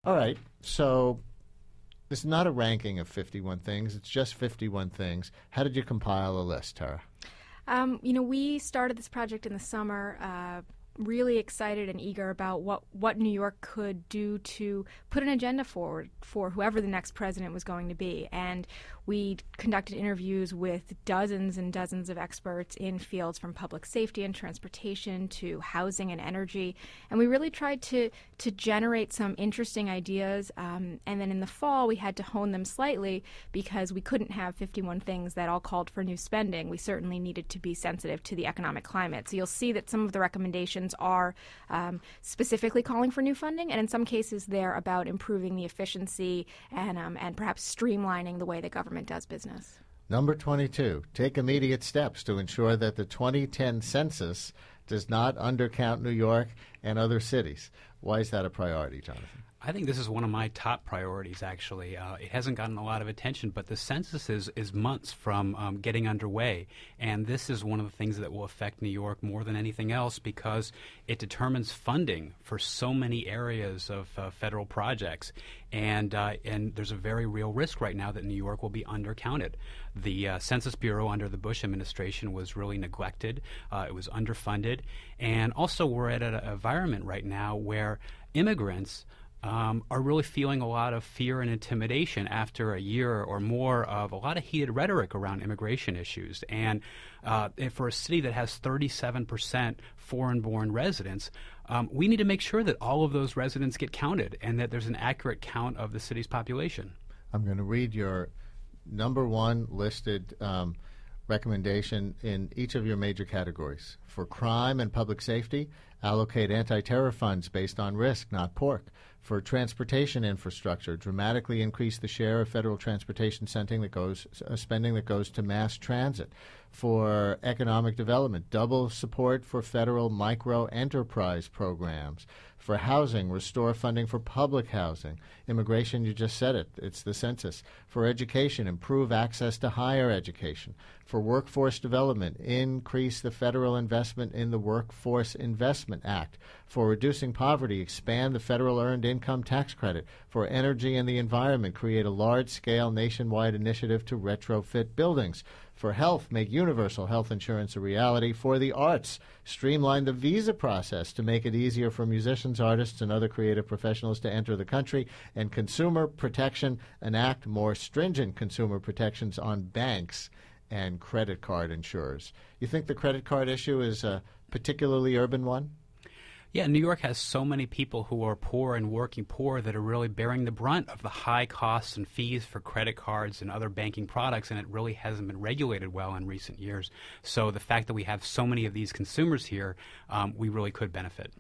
All right. So this is not a ranking of 51 things. It's just 51 things. How did you compile a list, Tara? We started this project in the summer, really excited and eager about what New York could do to put an agenda forward for whoever the next president was going to be. And we conducted interviews with dozens and dozens of experts in fields from public safety and transportation to housing and energy. And we really tried to generate some interesting ideas. And then in the fall, we had to hone them slightly because we couldn't have 51 things that all called for new spending. We certainly needed to be sensitive to the economic climate. So you'll see that some of the recommendations are specifically calling for new funding, and in some cases they're about improving the efficiency and perhaps streamlining the way the government does business. Number 22, take immediate steps to ensure that the 2010 census does not undercount New York and other cities. Why is that a priority, Jonathan? I think this is one of my top priorities, actually. It hasn't gotten a lot of attention, but the census is months from getting underway. And this is one of the things that will affect New York more than anything else because it determines funding for so many areas of federal projects. And there's a very real risk right now that New York will be undercounted. The Census Bureau under the Bush administration was really neglected. It was underfunded. And also we're at an environment right now where immigrants are really feeling a lot of fear and intimidation after a year or more of a lot of heated rhetoric around immigration issues. And for a city that has 37% foreign-born residents, we need to make sure that all of those residents get counted and that there's an accurate count of the city's population. I'm going to read your number one listed recommendation in each of your major categories. For crime and public safety, allocate anti-terror funds based on risk, not pork. For transportation infrastructure, dramatically increase the share of federal transportation spending that goes to mass transit. For economic development, double support for federal micro-enterprise programs. For housing, restore funding for public housing. Immigration, you just said it, it's the census. For education, improve access to higher education. For workforce development, increase the federal investment in the Workforce Investment Act. For reducing poverty, expand the federal earned income tax credit. For energy and the environment, create a large-scale nationwide initiative to retrofit buildings. For health, make universal health insurance a reality. For the arts, streamline the visa process to make it easier for musicians, artists, and other creative professionals to enter the country. And consumer protection, enact more stringent consumer protections on banks and credit card insurers. You think the credit card issue is a particularly urban one? Yeah, New York has so many people who are poor and working poor that are really bearing the brunt of the high costs and fees for credit cards and other banking products, and it really hasn't been regulated well in recent years. So the fact that we have so many of these consumers here, we really could benefit.